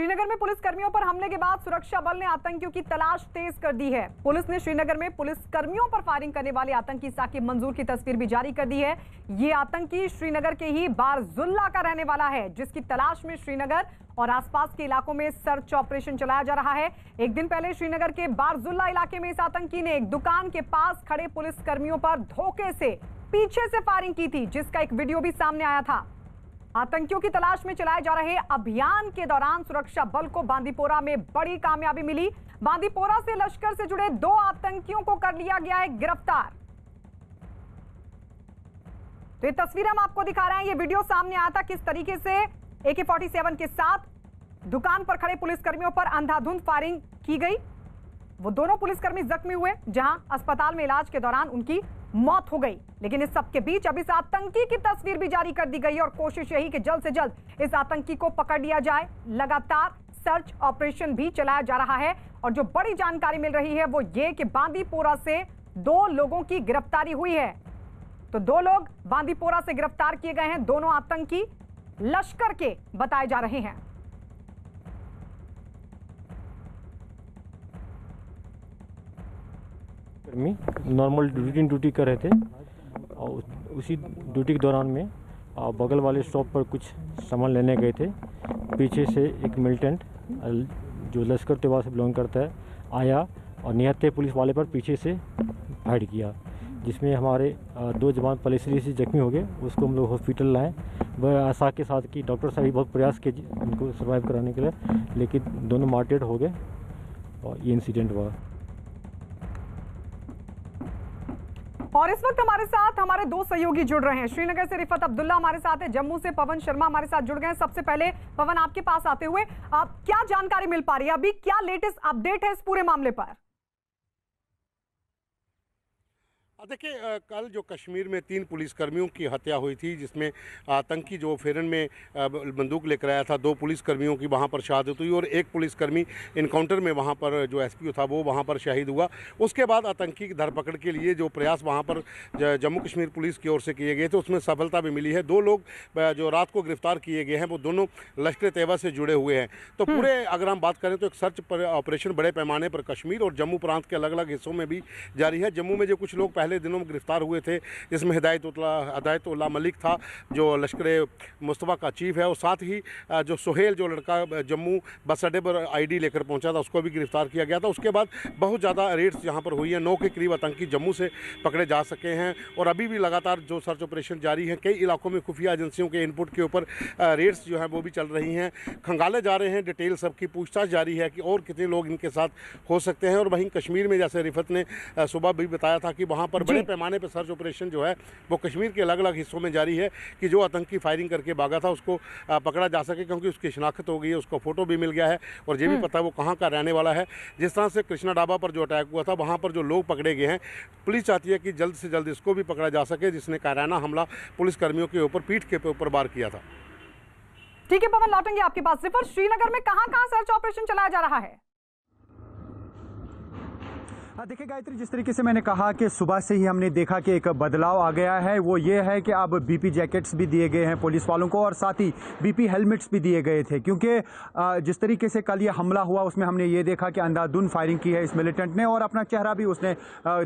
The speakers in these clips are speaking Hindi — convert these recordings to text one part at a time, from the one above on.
श्रीनगर में पुलिस कर्मियों पर हमले के बाद सुरक्षा बल ने आतंकियों की तलाश तेज कर दी है। पुलिस ने श्रीनगर में पुलिस कर्मियों पर फायरिंग करने वाले आतंकी साकिब मंजूर की तस्वीर भी जारी कर दी है। ये आतंकी श्रीनगर के ही बारजुल्ला का रहने वाला है, जिसकी तलाश में श्रीनगर और आसपास के इलाकों में सर्च ऑपरेशन चलाया जा रहा है। एक दिन पहले श्रीनगर के बारजुल्ला इलाके में इस आतंकी ने एक दुकान के पास खड़े पुलिस कर्मियों पर धोखे से पीछे से फायरिंग की थी, जिसका एक वीडियो भी सामने आया था। आतंकियों की तलाश में चलाए जा रहे अभियान के दौरान सुरक्षा बल को बांदीपोरा में बड़ी कामयाबी मिली। बांदीपोरा से लश्कर से जुड़े 2 आतंकियों को कर लिया गया है गिरफ्तार। तो ये तस्वीर हम आपको दिखा रहे हैं। ये वीडियो सामने आया था किस तरीके से AK-47 के साथ दुकान पर खड़े पुलिसकर्मियों पर अंधाधुंध फायरिंग की गई। वो दोनों पुलिसकर्मी जख्मी हुए, जहां अस्पताल में इलाज के दौरान उनकी मौत हो गई। लेकिन इस सबके बीच अब इस आतंकी की तस्वीर भी जारी कर दी गई और कोशिश यही कि जल्द से जल्द इस आतंकी को पकड़ लिया जाए। लगातार सर्च ऑपरेशन भी चलाया जा रहा है और जो बड़ी जानकारी मिल रही है वो ये कि बांदीपोरा से 2 लोगों की गिरफ्तारी हुई है। तो 2 लोग बांदीपोरा से गिरफ्तार किए गए हैं। दोनों आतंकी लश्कर के बताए जा रहे हैं। नॉर्मल ड्यूटी कर रहे थे और उसी ड्यूटी के दौरान में बगल वाले शॉप पर कुछ सामान लेने गए थे। पीछे से एक मिलिटेंट जो लश्कर तैयबा से बिलोंग करता है आया और निहत्थे पुलिस वाले पर पीछे से फायर किया, जिसमें हमारे 2 जवान पलेसरी से जख्मी हो गए। उसको हम लोग हॉस्पिटल लाए। वह आशा के साथ कि डॉक्टर साहब भी बहुत प्रयास किए उनको सर्वाइव कराने के लिए, लेकिन दोनों मार्टेड हो गए और ये इंसिडेंट हुआ। और इस वक्त हमारे साथ हमारे 2 सहयोगी जुड़ रहे हैं। श्रीनगर से रिफत अब्दुल्ला हमारे साथ है, जम्मू से पवन शर्मा हमारे साथ जुड़ गए हैं। सबसे पहले पवन, आपके पास आते हुए आप क्या जानकारी मिल पा रही है, अभी क्या लेटेस्ट अपडेट है इस पूरे मामले पर? देखिए, कल जो कश्मीर में 3 पुलिसकर्मियों की हत्या हुई थी, जिसमें आतंकी जो फेरन में बंदूक लेकर आया था, 2 पुलिसकर्मियों की वहां पर शहादत हुई और 1 पुलिसकर्मी इनकाउंटर में वहां पर जो SPO था वो वहां पर शहीद हुआ। उसके बाद आतंकी की धरपकड़ के लिए जो प्रयास वहां पर जम्मू कश्मीर पुलिस की ओर से किए गए थे उसमें सफलता भी मिली है। 2 लोग जो रात को गिरफ्तार किए गए हैं वो दोनों लश्कर तैयबा से जुड़े हुए हैं। तो पूरे अगर हम बात करें तो एक सर्च ऑपरेशन बड़े पैमाने पर कश्मीर और जम्मू प्रांत के अलग अलग हिस्सों में भी जारी है। जम्मू में जो कुछ लोग पहले दिनों में गिरफ्तार हुए थे, जिसमें हिदायतुल्लाह मलिक था जो लश्कर मुस्तफ़ा का चीफ है, और साथ ही जो सुहेल जो लड़का जम्मू बस अड्डे पर ID लेकर पहुंचा था उसको भी गिरफ्तार किया गया था। उसके बाद बहुत ज़्यादा रेड्स यहाँ पर हुई हैं। 9 के करीब आतंकी जम्मू से पकड़े जा सके हैं और अभी भी लगातार जो सर्च ऑपरेशन जारी है। कई इलाकों में खुफिया एजेंसियों के इनपुट के ऊपर रेड्स जो हैं वो भी चल रही हैं, खंगाले जा रहे हैं। डिटेल सबकी पूछताछ जारी है कि और कितने लोग इनके साथ हो सकते हैं। और वहीं कश्मीर में जैसे रिफत ने सुबह भी बताया था कि वहाँ पर बड़े पैमाने पर सर्च ऑपरेशन जो है वो कश्मीर के अलग अलग हिस्सों में जारी है कि जो आतंकी फायरिंग करके भागा था उसको पकड़ा जा सके, क्योंकि उसकी शिनाख्त हो गई है, उसका फोटो भी मिल गया है और ये भी पता है वो कहाँ का रहने वाला है। जिस तरह से कृष्णा ढाबा पर जो अटैक हुआ था वहाँ पर जो लोग पकड़े गए हैं, पुलिस चाहती है कि जल्द से जल्द इसको भी पकड़ा जा सके जिसने कायराना हमला पुलिसकर्मियों के ऊपर पीठ के ऊपर वार किया था। ठीक है पवन, लौटेंगे आपके पास। सिर्फ श्रीनगर में कहां सर्च ऑपरेशन चलाया जा रहा है? देखिए गायत्री, जिस तरीके से मैंने कहा कि सुबह से ही हमने देखा कि एक बदलाव आ गया है, वो ये है कि अब BP जैकेट्स भी दिए गए हैं पुलिस वालों को और साथ ही BP हेलमेट्स भी दिए गए थे, क्योंकि जिस तरीके से कल ये हमला हुआ उसमें हमने ये देखा कि अंधाधुंध फायरिंग की है इस मिलिटेंट ने और अपना चेहरा भी उसने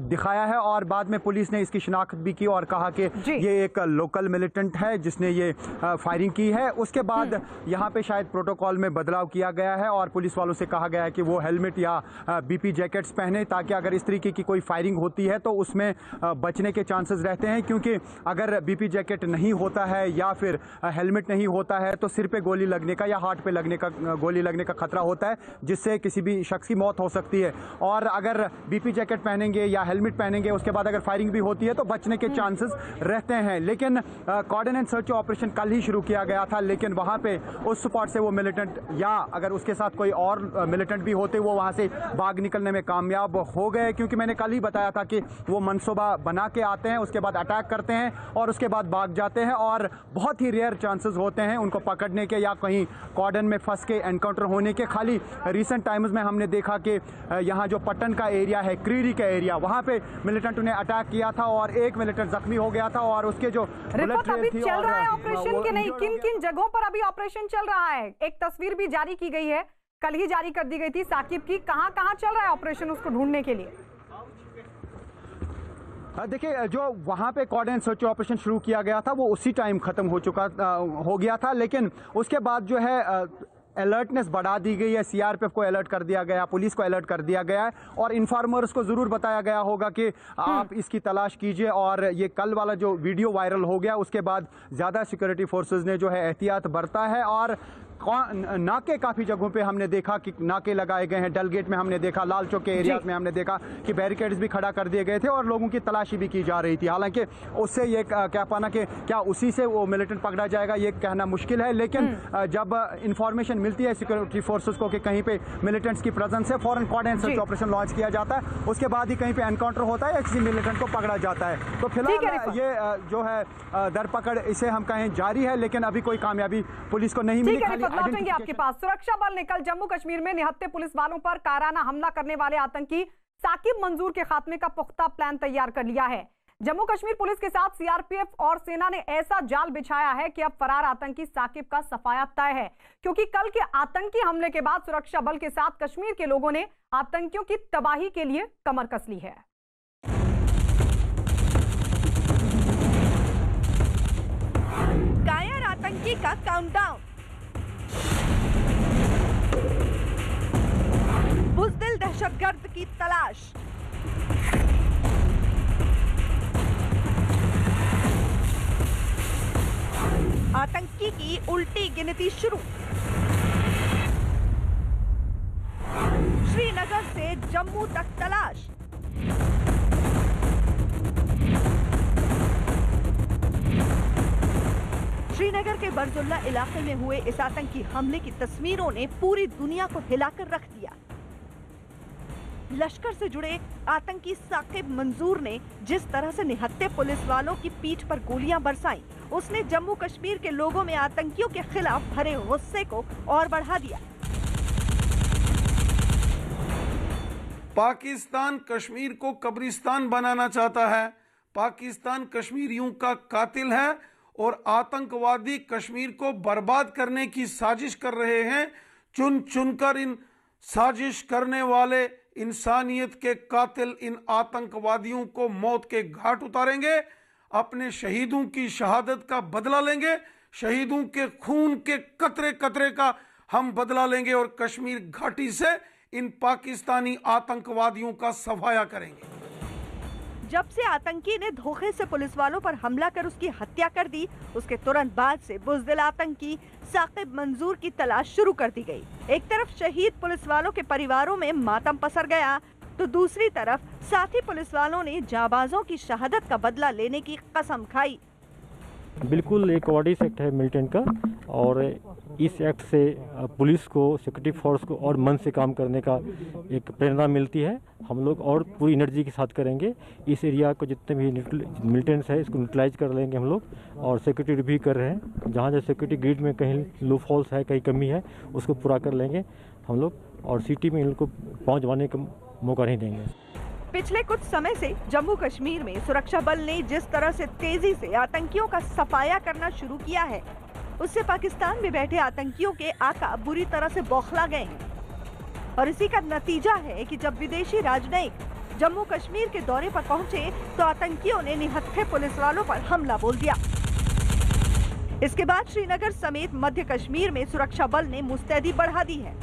दिखाया है और बाद में पुलिस ने इसकी शिनाख्त भी की और कहा कि ये एक लोकल मिलिटेंट है जिसने ये फायरिंग की है। उसके बाद यहाँ पे शायद प्रोटोकॉल में बदलाव किया गया है और पुलिस वालों से कहा गया है कि वो हेलमेट या BP जैकेट्स पहने, ताकि अगर इस तरीके की कोई फायरिंग होती है तो उसमें बचने के चांसेस रहते हैं। क्योंकि अगर BP जैकेट नहीं होता है या फिर हेलमेट नहीं होता है तो सिर पे गोली लगने का या हार्ट पे गोली लगने का खतरा होता है, जिससे किसी भी शख्स की मौत हो सकती है। और अगर BP जैकेट पहनेंगे या हेलमेट पहनेंगे उसके बाद अगर फायरिंग भी होती है तो बचने के चांसेस रहते हैं। लेकिन कोऑर्डिनेट सर्च ऑपरेशन कल ही शुरू किया गया था, लेकिन वहां पे उस स्पॉट से वो मिलिटेंट या अगर उसके साथ कोई और मिलिटेंट भी होते वो वहां से भाग निकलने में कामयाब हो हो गए, क्योंकि मैंने कल ही बताया था कि वो मनसूबा बना के आते हैं, उसके बाद अटैक करते हैं और उसके बाद भाग जाते हैं, और बहुत ही रेयर चांसेस होते हैं उनको पकड़ने के या कहीं कॉर्डन में फंस के एनकाउंटर होने के। खाली रिसेंट टाइम्स में हमने देखा कि यहाँ जो पट्टन का एरिया है, क्रीरी का एरिया, वहाँ पे मिलिटेंट ने अटैक किया था और एक मिलिटेंट जख्मी हो गया था और उसके जो रिपोर्ट अभी चल रहा है ऑपरेशन के नहीं, किन किन जगहों पर अभी ऑपरेशन चल रहा है? एक तस्वीर भी जारी की गई है, कल ही जारी कर दी गई थी साकिब की। कहां कहां चल रहा है ऑपरेशन उसको ढूंढने के लिए? देखिए, जो वहाँ पे कॉर्डन सर्च ऑपरेशन शुरू किया गया था वो उसी टाइम खत्म हो गया था, लेकिन उसके बाद जो है अलर्टनेस बढ़ा दी गई है। सीआरपीएफ को अलर्ट कर दिया गया, पुलिस को अलर्ट कर दिया गया है और इन्फॉर्मर्स को ज़रूर बताया गया होगा कि आप इसकी तलाश कीजिए। और ये कल वाला जो वीडियो वायरल हो गया उसके बाद ज़्यादा सिक्योरिटी फोर्सेस ने जो है एहतियात बरता है और नाके काफ़ी जगहों पे हमने देखा कि नाके लगाए गए हैं। डलगेट में हमने देखा, लाल चौक के एरिया में हमने देखा कि बैरिकेड्स भी खड़ा कर दिए गए थे और लोगों की तलाशी भी की जा रही थी। हालांकि उससे ये कह पाना कि क्या उसी से वो मिलिटेंट पकड़ा जाएगा ये कहना मुश्किल है, लेकिन जब इंफॉर्मेशन मिलती है सिक्योरिटी फोर्सेस को कि कहीं पे मिलिटेंट्स की प्रेजेंस है, फॉरन कॉर्डन सर्च ऑपरेशन लॉन्च किया जाता है, उसके बाद ही कहीं पे एनकाउंटर होता है या किसी मिलिटेंट को पकड़ा जाता है। तो फिलहाल ये जो है दरपकड़ इसे हम कहें जारी है, लेकिन अभी कोई कामयाबी पुलिस को नहीं मिली। लौटेंगे आपके पास। सुरक्षा बल ने कल जम्मू कश्मीर में निहत्थे पुलिस वालों पर कायराना हमला करने वाले आतंकी साकिब मंजूर के खात्मे का पुख्ता प्लान तैयार कर लिया है। जम्मू कश्मीर पुलिस के साथ सीआरपीएफ और सेना ने ऐसा जाल बिछाया है कि अब फरार आतंकी साकिब का सफाया तय है, क्योंकि कल के आतंकी हमले के बाद सुरक्षा बल के साथ कश्मीर के लोगों ने आतंकियों की तबाही के लिए कमर कस ली है। कायर आतंकी का काउंटडाउन, बुज़दिल दहशतगर्द की तलाश, आतंकी की उल्टी गिनती शुरू। श्रीनगर से जम्मू तक तलाश, श्रीनगर के बरजुल्ला इलाके में हुए इस आतंकी हमले की तस्वीरों ने पूरी दुनिया को हिलाकर रख दिया। लश्कर से जुड़े आतंकी साकिब मंजूर ने जिस तरह से निहत्थे पुलिस वालों की पीठ पर गोलियां बरसाई, उसने जम्मू कश्मीर के लोगों में आतंकियों के खिलाफ भरे गुस्से को और बढ़ा दिया। पाकिस्तान कश्मीर को कब्रिस्तान बनाना चाहता है। पाकिस्तान कश्मीरियों का कातिल है और आतंकवादी कश्मीर को बर्बाद करने की साजिश कर रहे हैं। चुन चुनकर इन साजिश करने वाले इंसानियत के कातिल इन आतंकवादियों को मौत के घाट उतारेंगे, अपने शहीदों की शहादत का बदला लेंगे, शहीदों के खून के कतरे कतरे का हम बदला लेंगे और कश्मीर घाटी से इन पाकिस्तानी आतंकवादियों का सफाया करेंगे। जब से आतंकी ने धोखे से पुलिस वालों पर हमला कर उसकी हत्या कर दी, उसके तुरंत बाद से बुज़दिल आतंकी साकिब मंजूर की तलाश शुरू कर दी गई। एक तरफ शहीद पुलिस वालों के परिवारों में मातम पसर गया, तो दूसरी तरफ साथी पुलिस वालों ने जाबाजों की शहादत का बदला लेने की कसम खाई। बिल्कुल एक ऑर्डिनरी एक्ट है मिलिटेंट का, और इस एक्ट से पुलिस को, सिक्योरिटी फोर्स को और मन से काम करने का एक प्रेरणा मिलती है। हम लोग और पूरी एनर्जी के साथ करेंगे। इस एरिया को जितने भी मिलिटेंट्स है इसको न्यूट्रलाइज कर लेंगे हम लोग, और सिक्योरिटी रिव्यू कर रहे हैं। जहाँ जहाँ सिक्योरिटी ग्रिड में कहीं लूप होल्स है, कहीं कमी है, उसको पूरा कर लेंगे हम लोग, और सिटी में इन लोग को पहुँचवाने का मौका नहीं देंगे। पिछले कुछ समय से जम्मू कश्मीर में सुरक्षा बल ने जिस तरह से तेजी से आतंकियों का सफाया करना शुरू किया है, उससे पाकिस्तान में बैठे आतंकियों के आका बुरी तरह से बौखला गए हैं। और इसी का नतीजा है कि जब विदेशी राजनयिक जम्मू कश्मीर के दौरे पर पहुंचे तो आतंकियों ने निहत्थे पुलिस वालों पर हमला बोल दिया। इसके बाद श्रीनगर समेत मध्य कश्मीर में सुरक्षा बल ने मुस्तैदी बढ़ा दी है।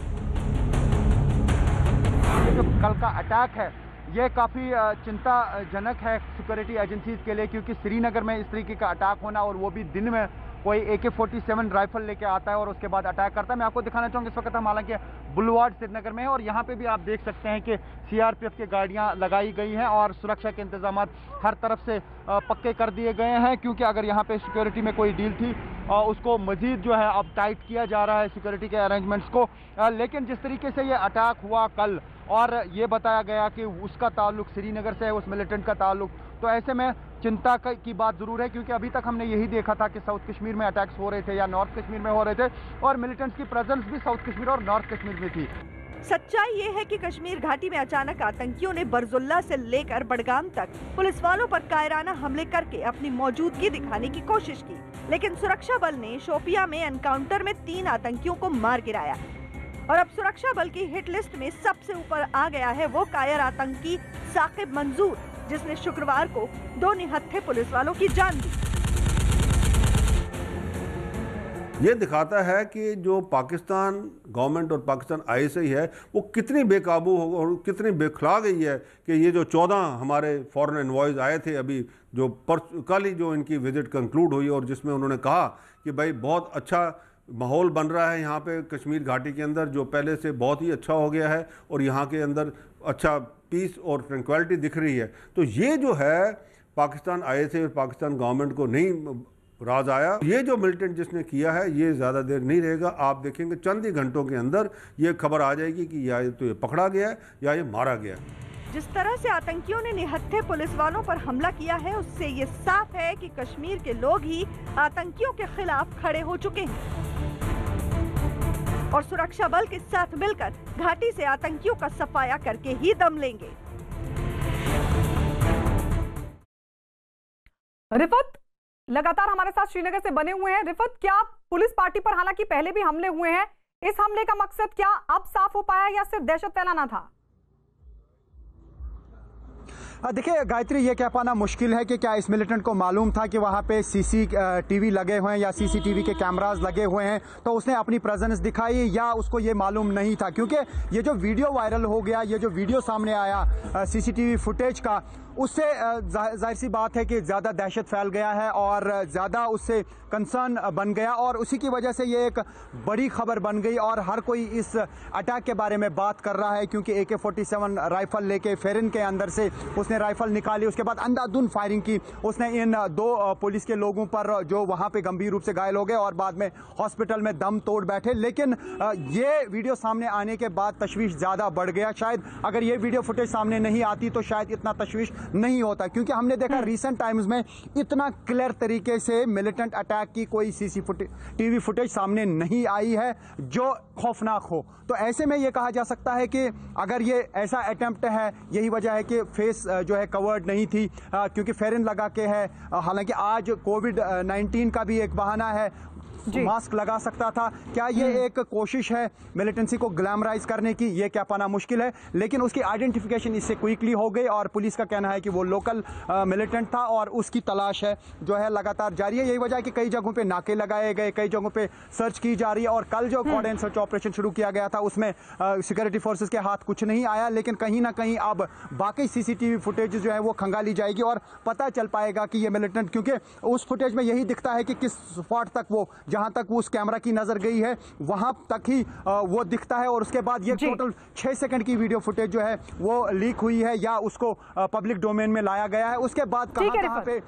जो कल का अटैक है ये काफ़ी चिंताजनक है सिक्योरिटी एजेंसीज के लिए, क्योंकि श्रीनगर में इस तरीके का अटैक होना, और वो भी दिन में कोई AK-47 राइफल लेके आता है और उसके बाद अटैक करता है। मैं आपको दिखाना चाहूँगा, इस वक्त हम हालांकि बुलवार्ड श्रीनगर में है और यहाँ पे भी आप देख सकते हैं कि CRPF की गाड़ियाँ लगाई गई हैं और सुरक्षा के इंतजाम हर तरफ से पक्के कर दिए गए हैं, क्योंकि अगर यहाँ पे सिक्योरिटी में कोई डील थी उसको मजीद जो है अब टाइट किया जा रहा है सिक्योरिटी के अरेंजमेंट्स को। लेकिन जिस तरीके से ये अटैक हुआ कल और ये बताया गया कि उसका ताल्लुक श्रीनगर से है, उस मिलिटेंट का ताल्लुक। तो ऐसे में चिंता की बात जरूर है, क्योंकि अभी तक हमने यही देखा था कि साउथ कश्मीर में अटैक्स हो रहे थे या नॉर्थ कश्मीर में हो रहे थे, और मिलिटेंट्स की प्रेजेंस भी साउथ कश्मीर और नॉर्थ कश्मीर में थी। सच्चाई ये है कि कश्मीर घाटी में अचानक आतंकियों ने बरजुल्ला से लेकर बडगाम तक पुलिस वालों पर कायराना हमले करके अपनी मौजूदगी दिखाने की कोशिश की, लेकिन सुरक्षा बल ने शोपिया में एनकाउंटर में 3 आतंकियों को मार गिराया। और अब सुरक्षा बल की हिट लिस्ट में सबसे ऊपर आ गया है वो कायर आतंकी साकिब मंजूर, जिसने शुक्रवार को 2 निहत्थे पुलिस वालों की जान दी। ये दिखाता है कि जो पाकिस्तान गवर्नमेंट और पाकिस्तान आईएसआई है वो कितनी बेकाबू हो और कितनी बेखला गई है कि ये जो 14 हमारे फॉरेन एनवॉयज आए थे अभी जो कल ही जो इनकी विजिट कंक्लूड हुई, और जिसमें उन्होंने कहा कि भाई बहुत अच्छा माहौल बन रहा है यहाँ पे कश्मीर घाटी के अंदर, जो पहले से बहुत ही अच्छा हो गया है और यहाँ के अंदर अच्छा पीस और ट्रैंक्विलिटी दिख रही है। तो ये जो है पाकिस्तान आईएसआई और पाकिस्तान गवर्नमेंट को नहीं राज आया। ये जो मिलिटेंट जिसने किया है ये ज़्यादा देर नहीं रहेगा, आप देखेंगे चंद ही घंटों के अंदर ये खबर आ जाएगी कि या तो ये पकड़ा गया है या ये मारा गया है। जिस तरह से आतंकियों ने निहत्थे पुलिस वालों पर हमला किया है, उससे ये साफ है कि कश्मीर के लोग ही आतंकियों के खिलाफ खड़े हो चुके हैं और सुरक्षा बल के साथ मिलकर घाटी से आतंकियों का सफाया करके ही दम लेंगे। रिफत लगातार हमारे साथ श्रीनगर से बने हुए हैं। रिफत, क्या पुलिस पार्टी पर हालांकि पहले भी हमले हुए हैं, इस हमले का मकसद क्या अब साफ हो पाया या सिर्फ दहशत फैलाना था? देखिए गायत्री, ये कह पाना मुश्किल है कि क्या इस मिलिटेंट को मालूम था कि वहाँ पे सीसीटीवी लगे हुए हैं या सीसीटीवी के कैमरास लगे हुए हैं, तो उसने अपनी प्रेजेंस दिखाई, या उसको ये मालूम नहीं था? क्योंकि ये जो वीडियो वायरल हो गया, ये जो वीडियो सामने आया सीसीटीवी फुटेज का, उससे जाहिर सी बात है कि ज़्यादा दहशत फैल गया है और ज़्यादा उससे कंसर्न बन गया, और उसी की वजह से ये एक बड़ी खबर बन गई और हर कोई इस अटैक के बारे में बात कर रहा है। क्योंकि AK-47 राइफल लेके फेरिन के अंदर से उसने राइफल निकाली, उसके बाद अंधाधुंध फायरिंग की उसने इन 2 पुलिस के लोगों पर, जो वहाँ पे गंभीर रूप से घायल हो गए और बाद में हॉस्पिटल में दम तोड़ बैठे। लेकिन ये वीडियो सामने आने के बाद तशवीश ज़्यादा बढ़ गया। शायद अगर ये वीडियो फुटेज सामने नहीं आती तो शायद इतना तशवीश नहीं होता, क्योंकि हमने देखा रिसेंट टाइम्स में इतना क्लियर तरीके से मिलिटेंट अटैक की कोई सीसीटीवी फुटेज सामने नहीं आई है जो खौफनाक हो। तो ऐसे में ये कहा जा सकता है कि अगर ये ऐसा अटेम्प्ट है, यही वजह है कि फेस जो है कवर्ड नहीं थी, क्योंकि फेरिन लगा के है। हालांकि आज कोविड-19 का भी एक बहाना है, मास्क लगा सकता था। क्या ये एक कोशिश है मिलिटेंसी को ग्लैमराइज करने की? ये क्या पाना मुश्किल है, लेकिन उसकी आइडेंटिफिकेशन इससे क्विकली हो गई और पुलिस का कहना है कि वो लोकल मिलिटेंट था और उसकी तलाश है जो है लगातार जारी है। यही वजह है कि कई जगहों पे नाके लगाए गए, कई जगहों पे सर्च की जा रही है, और कल जो कॉर्ड एंड सर्च ऑपरेशन शुरू किया गया था उसमें सिक्योरिटी फोर्सेस के हाथ कुछ नहीं आया, लेकिन कहीं ना कहीं अब बाकी सीसीटीवी फुटेज जो है वो खंगाली जाएगी और पता चल पाएगा कि ये मिलिटेंट, क्योंकि उस फुटेज में यही दिखता है कि किस स्पॉट तक वो, जहां तक वो उस कैमरा की नजर गई है वहां तक ही वो दिखता है, और उसके बाद ये टोटल 6 सेकंड की वीडियो फुटेज जो है वो लीक हुई है या उसको पब्लिक डोमेन में लाया गया है। उसके बाद कहां पे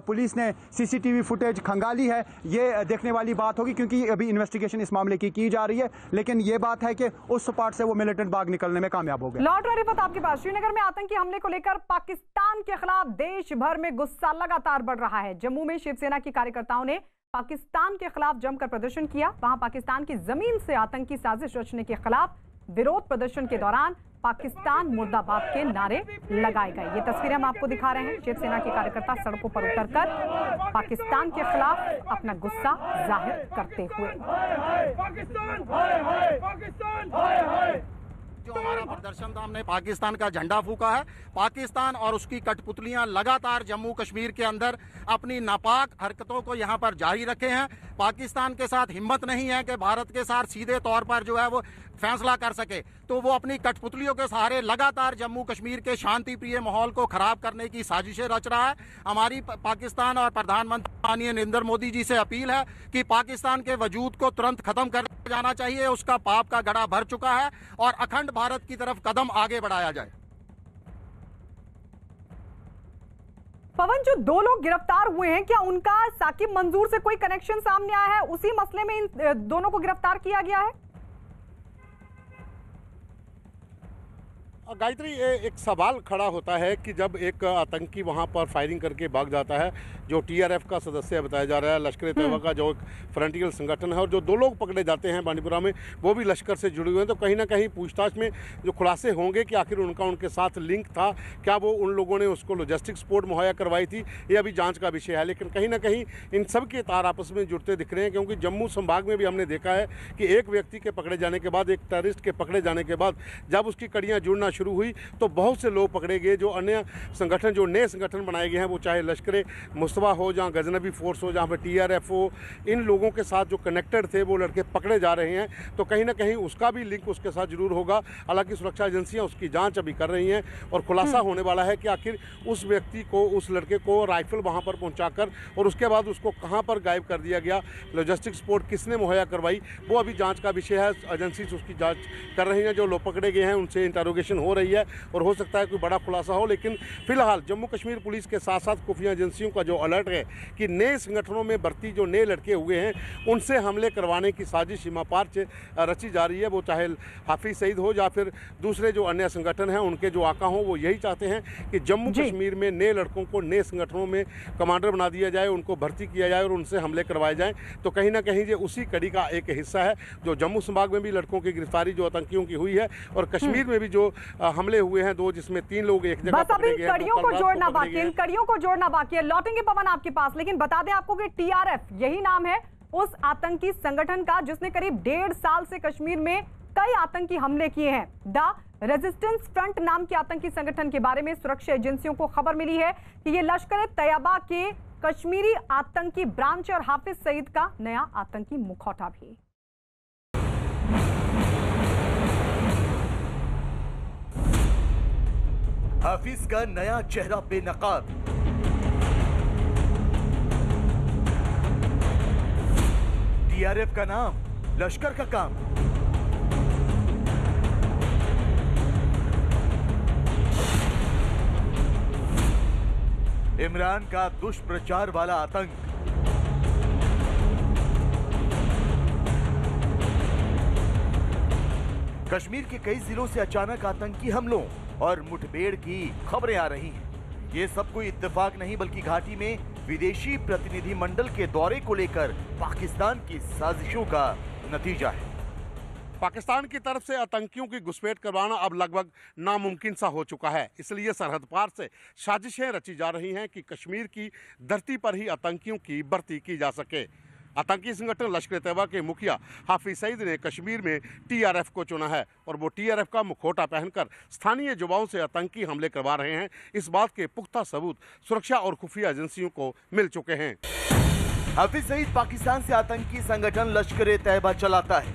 पुलिस ने सीसीटीवी फुटेज खंगाली है ये देखने वाली बात होगी, क्योंकि अभी इन्वेस्टिगेशन इस मामले की जा रही है। लेकिन ये बात है कि उस स्पॉट से वो मिलिटेंट भाग निकलने में कामयाब हो गए। लॉर्ड रिफत, आपके पास श्रीनगर में आतंकी हमले को लेकर पाकिस्तान के खिलाफ देश भर में गुस्सा लगातार बढ़ रहा है। जम्मू में शिवसेना की कार्यकर्ताओं ने पाकिस्तान के खिलाफ जमकर प्रदर्शन किया। वहां पाकिस्तान की जमीन से आतंकी साजिश रचने के खिलाफ विरोध प्रदर्शन के दौरान पाकिस्तान मुर्दाबाद के नारे लगाए गए। ये तस्वीरें हम आपको दिखा रहे हैं। शिवसेना के कार्यकर्ता सड़कों पर उतरकर पाकिस्तान के खिलाफ अपना गुस्सा जाहिर करते हुए। जो हमारा प्रदर्शन था, हमने पाकिस्तान का झंडा फूका है। पाकिस्तान और उसकी कठपुतलियां लगातार जम्मू कश्मीर के अंदर अपनी नापाक हरकतों को यहां पर जारी रखे हैं। पाकिस्तान के साथ हिम्मत नहीं है कि भारत के साथ सीधे तौर पर जो है वो फैसला कर सके, तो वो अपनी कठपुतलियों के सहारे लगातार जम्मू कश्मीर के शांति प्रिय माहौल को खराब करने की साजिशें रच रहा है। हमारी पाकिस्तान और प्रधानमंत्री माननीय नरेंद्र मोदी जी से अपील है कि पाकिस्तान के वजूद को तुरंत खत्म कर जाना चाहिए। उसका पाप का घड़ा भर चुका है और अखंड भारत की तरफ कदम आगे बढ़ाया जाए। पवन, जो 2 लोग गिरफ्तार हुए हैं, क्या उनका साकिब मंजूर से कोई कनेक्शन सामने आया है? उसी मसले में इन दोनों को गिरफ्तार किया गया है? गायत्री, एक सवाल खड़ा होता है कि जब एक आतंकी वहां पर फायरिंग करके भाग जाता है, जो टीआरएफ का सदस्य बताया जा रहा है, लश्कर तैयबा का जो एक फ्रंटियल संगठन है, और जो 2 लोग पकड़े जाते हैं बांडीपुरा में वो भी लश्कर से जुड़े हुए हैं, तो कहीं ना कहीं पूछताछ में जो खुलासे होंगे कि आखिर उनके साथ लिंक था, क्या वो उन लोगों ने उसको लॉजिस्टिक सपोर्ट मुहैया करवाई थी, ये अभी जाँच का विषय है। लेकिन कहीं ना कहीं इन सब के तार आपस में जुड़ते दिख रहे हैं, क्योंकि जम्मू संभाग में भी हमने देखा है कि एक व्यक्ति के पकड़े जाने के बाद, एक टेररिस्ट के पकड़े जाने के बाद जब उसकी कड़ियाँ जुड़ना शुरू हुई तो बहुत से लोग पकड़े गए। जो अन्य संगठन, जो नए संगठन बनाए गए हैं, वो चाहे लश्कर मुस्तफा हो, जहाँ गजनबी फोर्स हो, जहाँ पर टीआरएफ हो, इन लोगों के साथ जो कनेक्टेड थे वो लड़के पकड़े जा रहे हैं, तो कहीं ना कहीं उसका भी लिंक उसके साथ जरूर होगा। हालांकि सुरक्षा एजेंसियां उसकी जांच अभी कर रही हैं और खुलासा होने वाला है कि आखिर उस व्यक्ति को, उस लड़के को राइफल वहाँ पर पहुँचाकर और उसके बाद उसको कहाँ पर गायब कर दिया गया, लॉजिस्टिक सपोर्ट किसने मुहैया करवाई, वो अभी जाँच का विषय है। एजेंसी उसकी जाँच कर रही हैं। जो लोग पकड़े गए हैं उनसे इंटरोगेशन हो रही है और हो सकता है कोई बड़ा खुलासा हो। लेकिन फिलहाल जम्मू कश्मीर पुलिस के साथ साथ खुफिया एजेंसियों का जो अलर्ट है कि नए संगठनों में भर्ती जो नए लड़के हुए हैं उनसे हमले करवाने की साजिश सीमा पार से रची जा रही है। वो चाहे हाफिज सईद हो या फिर दूसरे जो अन्य संगठन हैं, उनके जो आका हों, वो यही चाहते हैं कि जम्मू कश्मीर में नए लड़कों को नए संगठनों में कमांडर बना दिया जाए, उनको भर्ती किया जाए और उनसे हमले करवाए जाएँ। तो कहीं ना कहीं ये उसी कड़ी का एक हिस्सा है जो जम्मू संभाग में भी लड़कों की गिरफ्तारी जो आतंकियों की हुई है और कश्मीर में भी जो हमले हुए हैं 2, जिसमें 3 लोग एक जगह पकड़े गए हैं। कड़ियों को जोड़ना बाकी है, इन कड़ियों को जोड़ना बाकी है। लौटेंगे पवन आपके पास, लेकिन बता दें आपको कि टीआरएफ यही नाम है उस आतंकी संगठन का जिसने करीब 1.5 साल से कश्मीर में कई आतंकी हमले किए हैं। द रेजिस्टेंस फ्रंट नाम के आतंकी संगठन के बारे में सुरक्षा एजेंसियों को खबर मिली है कि ये लश्कर तैयबा के कश्मीरी आतंकी ब्रांच और हाफिज सईद का नया आतंकी मुखौटा भी। हाफिज का नया चेहरा बेनकाब, टीआरएफ का नाम, लश्कर का काम। इमरान का दुष्प्रचार वाला आतंक, कश्मीर के कई जिलों से अचानक आतंकी हमलों और मुठभेड़ की खबरें आ रही हैं। ये सब कोई इत्तेफाक नहीं बल्कि घाटी में विदेशी प्रतिनिधि मंडल के दौरे को लेकर पाकिस्तान की साजिशों का नतीजा है। पाकिस्तान की तरफ से आतंकियों की घुसपैठ करवाना अब लगभग नामुमकिन सा हो चुका है। इसलिए सरहद पार से साजिशें रची जा रही हैं कि कश्मीर की धरती पर ही आतंकियों की भर्ती की जा सके। आतंकी संगठन लश्कर तैयबा के मुखिया हाफिज सईद ने कश्मीर में टीआरएफ को चुना है और वो टीआरएफ का मुखौटा पहनकर स्थानीय युवाओं से आतंकी हमले करवा रहे हैं। इस बात के पुख्ता सबूत सुरक्षा और खुफिया एजेंसियों को मिल चुके हैं। हाफिज सईद पाकिस्तान से आतंकी संगठन लश्कर तैयबा चलाता है।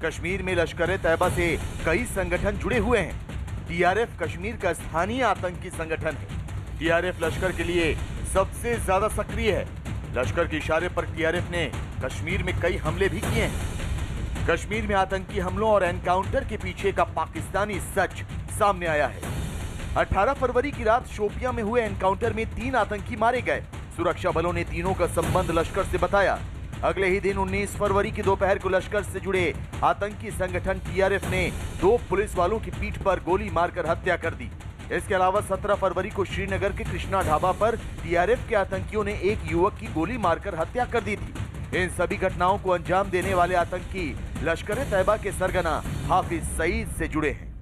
कश्मीर में लश्कर तैयबा से कई संगठन जुड़े हुए हैं। टीआरएफ कश्मीर का स्थानीय आतंकी संगठन है। टीआरएफ लश्कर के लिए सबसे ज्यादा सक्रिय है। लश्कर के इशारे पर टीआरएफ ने कश्मीर में कई हमले भी किए हैं। कश्मीर में आतंकी हमलों और एनकाउंटर के पीछे का पाकिस्तानी सच सामने आया है। 18 फरवरी की रात शोपियां में हुए एनकाउंटर में 3 आतंकी मारे गए। सुरक्षा बलों ने तीनों का संबंध लश्कर से बताया। अगले ही दिन 19 फरवरी की दोपहर को लश्कर से जुड़े आतंकी संगठन टीआरएफ ने 2 पुलिस वालों की पीठ पर गोली मारकर हत्या कर दी। इसके अलावा 17 फरवरी को श्रीनगर के कृष्णा ढाबा पर टीआरएफ के आतंकियों ने एक युवक की गोली मारकर हत्या कर दी थी। इन सभी घटनाओं को अंजाम देने वाले आतंकी लश्कर तैयबा के सरगना हाफिज सईद से जुड़े हैं।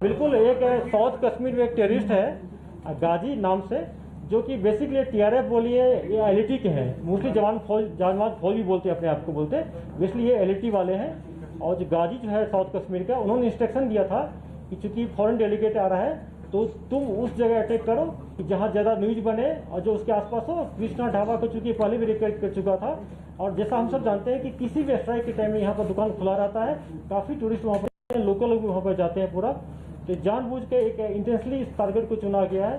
बिल्कुल, एक साउथ कश्मीर में एक टेररिस्ट है गाजी नाम से, जो कि बेसिकली टीआरएफ बोलिए ये एलईटी के हैं। मोस्टली जवान फौज भी बोलते हैं, अपने आप को बोलते हैं, बेसिकली ये एलईटी वाले हैं। और जो गाजी जो है साउथ कश्मीर का, उन्होंने इंस्ट्रक्शन दिया था कि चूंकि फॉरेन डेलीगेट आ रहा है तो तुम उस जगह अटैक करो कि जहाँ ज़्यादा न्यूज बने और जो उसके आसपास हो। कृष्णा ढाबा को चूंकि पहले भी रिकॉर्ड कर चुका था और जैसा हम सब जानते हैं कि किसी भी स्ट्राइक के टाइम में यहाँ पर दुकान खुला रहता है, काफ़ी टूरिस्ट वहाँ पर, लोकल लोग भी वहाँ पर जाते हैं पूरा। तो जानबूझ के एक इंटेंसली इस टारगेट को चुना गया है।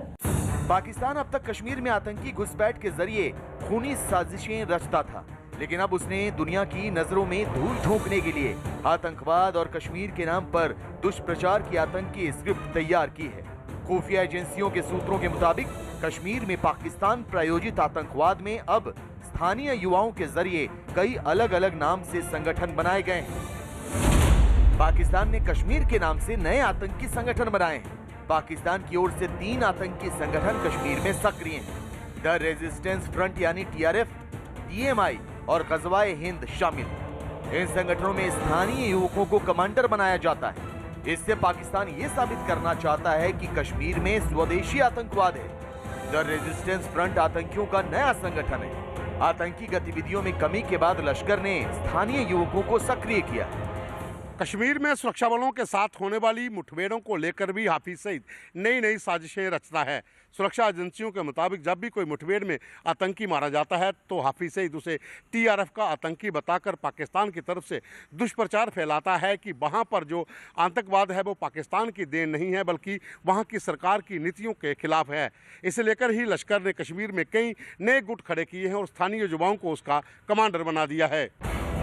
पाकिस्तान अब तक कश्मीर में आतंकी घुसपैठ के जरिए खूनी साजिशें रचता था, लेकिन अब उसने दुनिया की नजरों में धूल झोंकने के लिए आतंकवाद और कश्मीर के नाम पर दुष्प्रचार की आतंकी स्क्रिप्ट तैयार की है। खुफिया एजेंसियों के सूत्रों के मुताबिक कश्मीर में पाकिस्तान प्रायोजित आतंकवाद में अब स्थानीय युवाओं के जरिए कई अलग अलग नाम से संगठन बनाए गए हैं। पाकिस्तान ने कश्मीर के नाम से नए आतंकी संगठन बनाए हैं। पाकिस्तान की ओर से 3 आतंकी संगठन कश्मीर में सक्रिय हैं। द रेजिस्टेंस फ्रंट यानी TRF, TMI और गजवाए हिंद शामिल हैं। इन संगठनों में स्थानीय युवकों को कमांडर बनाया जाता है। इससे पाकिस्तान ये साबित करना चाहता है कि कश्मीर में स्वदेशी आतंकवाद है। द रेजिस्टेंस फ्रंट आतंकियों का नया संगठन है। आतंकी गतिविधियों में कमी के बाद लश्कर ने स्थानीय युवकों को सक्रिय किया। कश्मीर में सुरक्षा बलों के साथ होने वाली मुठभेड़ों को लेकर भी हाफिज सईद नई नई साजिशें रचता है। सुरक्षा एजेंसियों के मुताबिक जब भी कोई मुठभेड़ में आतंकी मारा जाता है तो हाफिज सईद उसे TRF का आतंकी बताकर पाकिस्तान की तरफ से दुष्प्रचार फैलाता है कि वहाँ पर जो आतंकवाद है वो पाकिस्तान की देन नहीं है बल्कि वहाँ की सरकार की नीतियों के खिलाफ है। इसे लेकर ही लश्कर ने कश्मीर में कई नए गुट खड़े किए हैं और स्थानीय युवाओं को उसका कमांडर बना दिया है।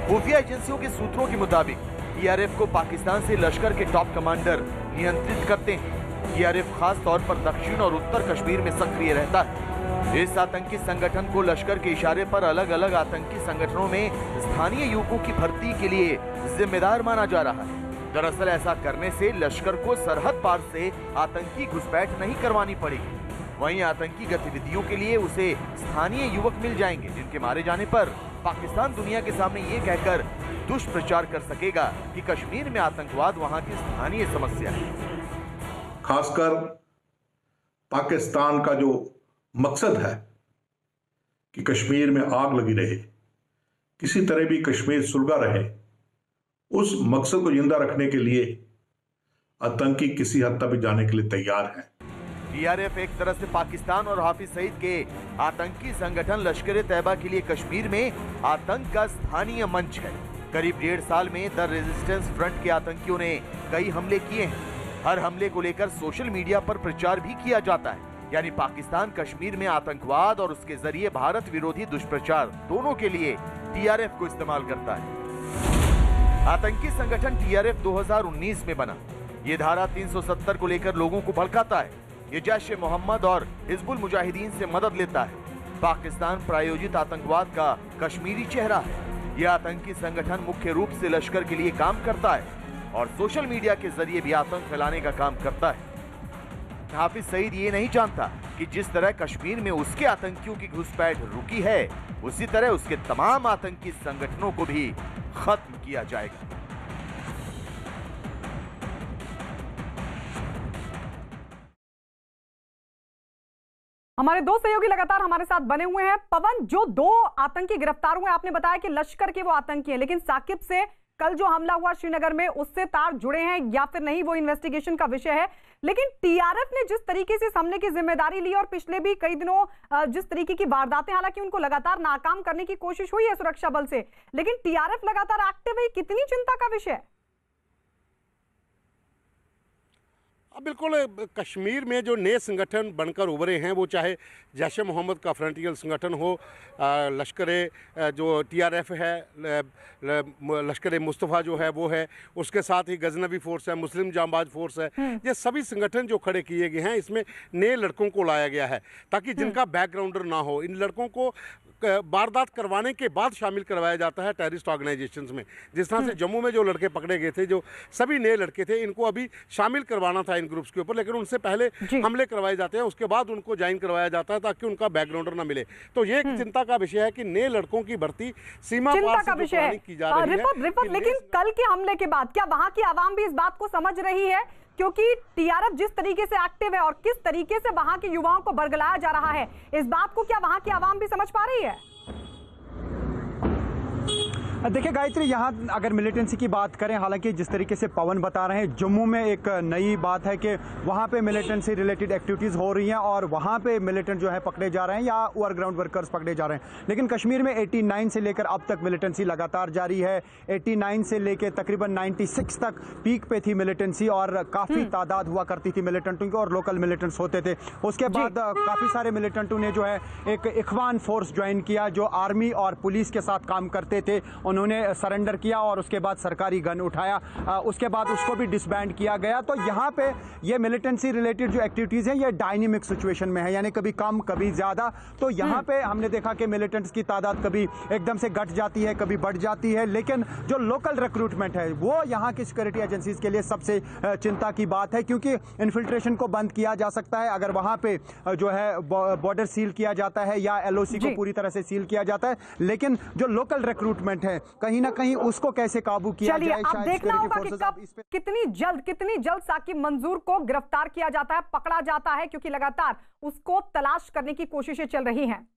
खुफिया एजेंसियों के सूत्रों के मुताबिक TRF को पाकिस्तान से लश्कर के टॉप कमांडर नियंत्रित करते हैं। TRF खास तौर पर दक्षिण और उत्तर कश्मीर में सक्रिय रहता है। इस आतंकी संगठन को लश्कर के इशारे पर अलग अलग आतंकी संगठनों में स्थानीय युवकों की भर्ती के लिए जिम्मेदार माना जा रहा है। दरअसल ऐसा करने से लश्कर को सरहद पार से आतंकी घुसपैठ नहीं करवानी पड़ेगी। वहीं आतंकी गतिविधियों के लिए उसे स्थानीय युवक मिल जाएंगे जिनके मारे जाने पर पाकिस्तान दुनिया के सामने ये कहकर दुष्प्रचार कर सकेगा कि कश्मीर में आतंकवाद वहां की स्थानीय समस्या है। खासकर पाकिस्तान का जो मकसद है कि कश्मीर में आग लगी रहे, किसी तरह भी कश्मीर सुलगा रहे, उस मकसद को जिंदा रखने के लिए आतंकी किसी हद तक भी जाने के लिए तैयार है। TRF एक तरह से पाकिस्तान और हाफिज सईद के आतंकी संगठन लश्कर-ए-तैयबा के लिए कश्मीर में आतंक का स्थानीय मंच है। करीब 1.5 साल में द रेजिस्टेंस फ्रंट के आतंकियों ने कई हमले किए हैं। हर हमले को लेकर सोशल मीडिया पर प्रचार भी किया जाता है। यानी पाकिस्तान कश्मीर में आतंकवाद और उसके जरिए भारत विरोधी दुष्प्रचार दोनों के लिए TRF को इस्तेमाल करता है। आतंकी संगठन TRF 2019 में बना। ये धारा 370 को लेकर लोगों को भड़काता है। ये जैश-ए-मोहम्मद और हिजबुल मुजाहिदीन से मदद लेता है। पाकिस्तान प्रायोजित आतंकवाद का कश्मीरी चेहरा है। यह आतंकी संगठन मुख्य रूप से लश्कर के लिए काम करता है और सोशल मीडिया के जरिए भी आतंक फैलाने का काम करता है। हाफिज सईद ये नहीं जानता कि जिस तरह कश्मीर में उसके आतंकियों की घुसपैठ रुकी है, उसी तरह उसके तमाम आतंकी संगठनों को भी खत्म किया जाएगा। हमारे 2 सहयोगी लगातार हमारे साथ बने हुए हैं। पवन, जो 2 आतंकी गिरफ्तार हुए, आपने बताया कि लश्कर के वो आतंकी हैं, लेकिन साकिब से कल जो हमला हुआ श्रीनगर में, उससे तार जुड़े हैं या फिर नहीं, वो इन्वेस्टिगेशन का विषय है। लेकिन TRF ने जिस तरीके से इस हमले की जिम्मेदारी ली और पिछले भी कई दिनों जिस तरीके की वारदातें, हालांकि उनको लगातार नाकाम करने की कोशिश हुई है सुरक्षा बल से, लेकिन TRF लगातार एक्टिव है, कितनी चिंता का विषय है? बिल्कुल, कश्मीर में जो नए संगठन बनकर उभरे हैं, वो चाहे जैश-ए-मोहम्मद का फ्रंटियल संगठन हो, लश्कर जो TRF है, लश्कर-ए-मुस्तफ़ा जो है वो है, उसके साथ ही गजनवी फोर्स है, मुस्लिम जांबाज फोर्स है, ये सभी संगठन जो खड़े किए गए हैं, इसमें नए लड़कों को लाया गया है ताकि जिनका बैकग्राउंडर ना हो, इन लड़कों को वारदात करवाने के बाद शामिल करवाया जाता है टेररिस्ट ऑर्गेनाइजेशंस में। जिस तरह से जम्मू में जो लड़के पकड़े गए थे, जो सभी नए लड़के थे, इनको अभी शामिल करवाना था इन ग्रुप्स के ऊपर, लेकिन उनसे पहले हमले करवाए जाते हैं, उसके बाद उनको ज्वाइन करवाया जाता है ताकि उनका बैकग्राउंडर ना मिले। तो ये एक चिंता का विषय है कि नए लड़कों की भर्ती सीमा पार से की जा रही है। लेकिन कल के हमले के बाद क्या वहां की आवाम भी इस बात को समझ रही है? क्योंकि TRF जिस तरीके से एक्टिव है और किस तरीके से वहां के युवाओं को बरगलाया जा रहा है, इस बात को क्या वहां की आवाम भी समझ पा रही है? देखिए गायत्री, यहाँ अगर मिलिटेंसी की बात करें, हालांकि जिस तरीके से पवन बता रहे हैं, जम्मू में एक नई बात है कि वहाँ पे मिलिटेंसी रिलेटेड एक्टिविटीज़ हो रही हैं और वहाँ पे मिलिटेंट जो है पकड़े जा रहे हैं या ओवरग्राउंड वर्कर्स पकड़े जा रहे हैं। लेकिन कश्मीर में 89 से लेकर अब तक मिलिटेंसी लगातार जारी है। 89 से लेकर तकरीबन 96 तक पीक पे थी मिलिटेंसी और काफ़ी तादाद हुआ करती थी मिलिटेंटों की और लोकल मिलिटेंट्स होते थे। उसके बाद काफ़ी सारे मिलिटेंटों ने जो है एक इख्वान फोर्स ज्वाइन किया जो आर्मी और पुलिस के साथ काम करते थे। उन्होंने सरेंडर किया और उसके बाद सरकारी गन उठाया, उसके बाद उसको भी डिसबैंड किया गया। तो यहाँ पे ये मिलिटेंसी रिलेटेड जो एक्टिविटीज़ हैं ये डायनेमिक सिचुएशन में है, यानी कभी कम कभी ज़्यादा। तो यहाँ पे हमने देखा कि मिलिटेंट्स की तादाद कभी एकदम से घट जाती है, कभी बढ़ जाती है, लेकिन जो लोकल रिक्रूटमेंट है वो यहाँ की सिक्योरिटी एजेंसीज के लिए सबसे चिंता की बात है, क्योंकि इन्फिल्ट्रेशन को बंद किया जा सकता है अगर वहाँ पे जो है बॉर्डर सील किया जाता है या LOC को पूरी तरह से सील किया जाता है, लेकिन जो लोकल रिक्रूटमेंट है कहीं ना कहीं उसको कैसे काबू किया जाए। अब देखना होगा कि कब कितनी जल्द साकिब मंजूर को गिरफ्तार किया जाता है, पकड़ा जाता है, क्योंकि लगातार उसको तलाश करने की कोशिशें चल रही हैं।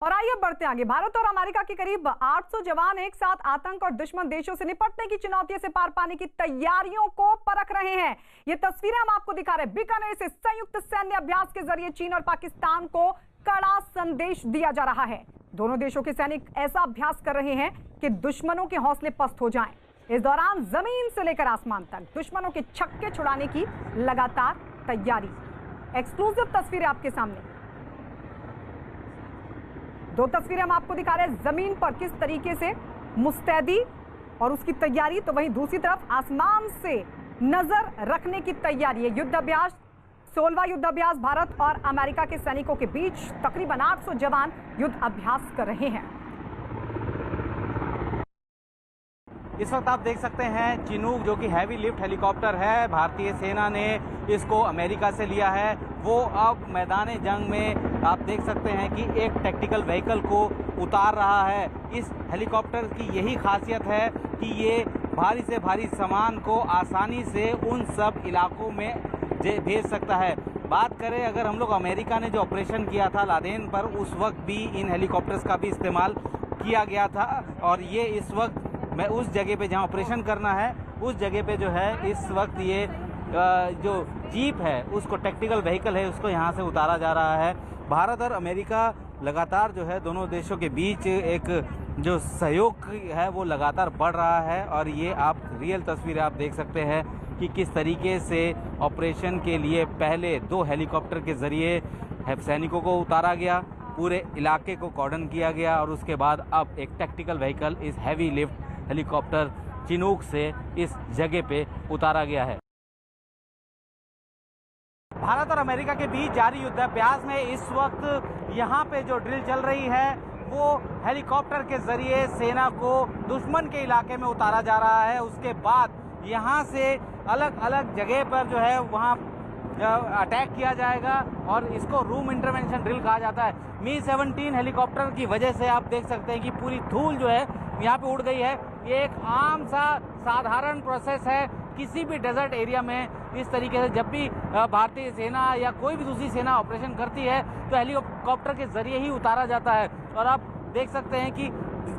और आइए बढ़ते आगे। भारत और अमेरिका के करीब 800 जवान एक साथ आतंक और दुश्मन देशों से निपटने की चुनौतियों से पार पाने की तैयारियों को परख रहे हैं। ये तस्वीरें हम आपको दिखा रहे हैं। बीकानेर से संयुक्त सैन्य अभ्यास के जरिए चीन और पाकिस्तान को कड़ा संदेश दिया जा रहा है। दोनों देशों के सैनिक ऐसा अभ्यास कर रहे हैं कि दुश्मनों के हौसले पस्त हो जाएं। इस दौरान जमीन से लेकर आसमान तक दुश्मनों के छक्के छुड़ाने की लगातार तैयारी। एक्सक्लूसिव तस्वीरें आपके सामने, दो तस्वीरें हम आपको दिखा रहे हैं। जमीन पर किस तरीके से मुस्तैदी और उसकी तैयारी, तो वहीं दूसरी तरफ आसमान से नजर रखने की तैयारी है। युद्ध अभ्यास 16वां युद्ध अभ्यास भारत और अमेरिका के सैनिकों के बीच तकरीबन 800 जवान युद्ध अभ्यास कर रहे हैं। इस वक्त आप देख सकते हैं चिनूक जो कि हैवी लिफ्ट हेलीकॉप्टर है, भारतीय सेना ने इसको अमेरिका से लिया है। वो अब मैदान जंग में आप देख सकते हैं कि एक टैक्टिकल व्हीकल को उतार रहा है। इस हेलीकॉप्टर की यही खासियत है कि ये भारी से भारी सामान को आसानी से उन सब इलाकों में भेज सकता है। बात करें अगर हम लोग अमेरिका ने जो ऑपरेशन किया था लादेन पर, उस वक्त भी इन हेलीकॉप्टर्स का भी इस्तेमाल किया गया था। और ये इस वक्त मैं उस जगह पे जहां ऑपरेशन करना है उस जगह पे जो है इस वक्त ये जो जीप है उसको टैक्टिकल व्हीकल है उसको यहां से उतारा जा रहा है। भारत और अमेरिका लगातार जो है दोनों देशों के बीच एक जो सहयोग है वो लगातार बढ़ रहा है। और ये आप रियल तस्वीरें आप देख सकते हैं कि किस तरीके से ऑपरेशन के लिए पहले 2 हेलीकॉप्टर के जरिए सैनिकों को उतारा गया, पूरे इलाके को कॉर्डन किया गया और उसके बाद अब एक टैक्टिकल व्हीकल इस हैवी लिफ्ट हेलीकॉप्टर चिनूक से इस जगह पे उतारा गया है। भारत और अमेरिका के बीच जारी युद्धाभ्यास में इस वक्त यहाँ पे जो ड्रिल चल रही है वो हेलीकॉप्टर के जरिए सेना को दुश्मन के इलाके में उतारा जा रहा है। उसके बाद यहाँ से अलग अलग जगह पर जो है वहाँ अटैक किया जाएगा और इसको रूम इंटरवेंशन ड्रिल कहा जाता है। Mi-17 हेलीकॉप्टर की वजह से आप देख सकते हैं कि पूरी धूल जो है यहाँ पे उड़ गई है। ये एक आम सा साधारण प्रोसेस है किसी भी डेजर्ट एरिया में। इस तरीके से जब भी भारतीय सेना या कोई भी दूसरी सेना ऑपरेशन करती है तो हेलीकॉप्टर के जरिए ही उतारा जाता है। और आप देख सकते हैं कि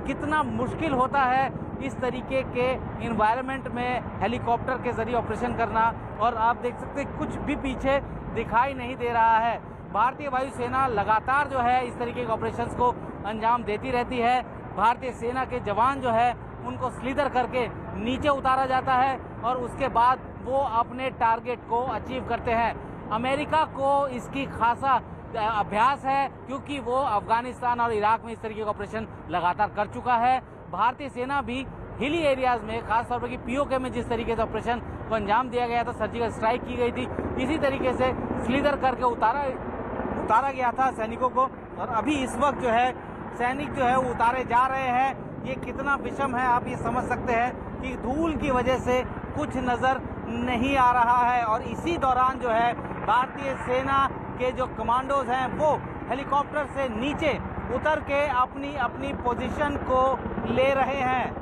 कितना मुश्किल होता है इस तरीके के इन्वायरमेंट में हेलीकॉप्टर के जरिए ऑपरेशन करना। और आप देख सकते हैं कुछ भी पीछे दिखाई नहीं दे रहा है। भारतीय वायुसेना लगातार जो है इस तरीके के ऑपरेशंस को अंजाम देती रहती है। भारतीय सेना के जवान जो है उनको स्लीदर करके नीचे उतारा जाता है और उसके बाद वो अपने टारगेट को अचीव करते हैं। अमेरिका को इसकी खासा अभ्यास है क्योंकि वो अफगानिस्तान और इराक में इस तरीके का ऑपरेशन लगातार कर चुका है। भारतीय सेना भी हिली एरियाज में खासतौर पर POK में जिस तरीके से ऑपरेशन को अंजाम दिया गया था, सर्जिकल स्ट्राइक की गई थी, इसी तरीके से स्लीदर करके उतारा गया था सैनिकों को। और अभी इस वक्त जो है सैनिक जो है उतारे जा रहे हैं। ये कितना विषम है आप ये समझ सकते हैं कि धूल की वजह से कुछ नज़र नहीं आ रहा है। और इसी दौरान जो है भारतीय सेना के जो कमांडोज हैं वो हेलीकॉप्टर से नीचे उतर के अपनी अपनी पोजीशन को ले रहे हैं।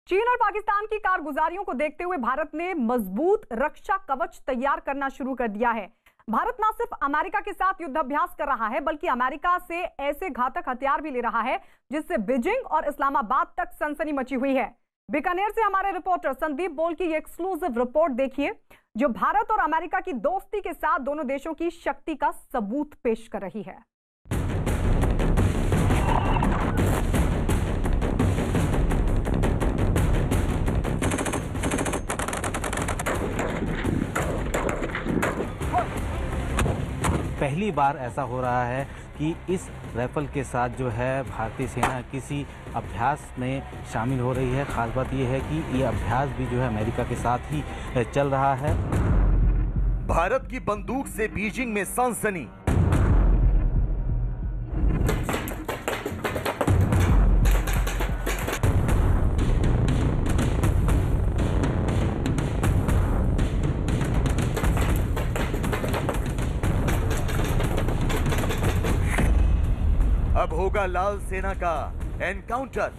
चीन और पाकिस्तान की कारगुजारियों को देखते हुए भारत ने मजबूत रक्षा कवच तैयार करना शुरू कर दिया है। भारत न सिर्फ अमेरिका के साथ युद्धाभ्यास कर रहा है बल्कि अमेरिका से ऐसे घातक हथियार भी ले रहा है जिससे बीजिंग और इस्लामाबाद तक सनसनी मची हुई है। बीकानेर से हमारे रिपोर्टर संदीप बोल की एक्सक्लूसिव रिपोर्ट देखिए जो भारत और अमेरिका की दोस्ती के साथ दोनों देशों की शक्ति का सबूत पेश कर रही है। पहली बार ऐसा हो रहा है कि इस राइफल के साथ जो है भारतीय सेना किसी अभ्यास में शामिल हो रही है। खास बात यह है कि ये अभ्यास भी जो है अमेरिका के साथ ही चल रहा है। भारत की बंदूक से बीजिंग में सनसनी। अब होगा लाल सेना का एनकाउंटर।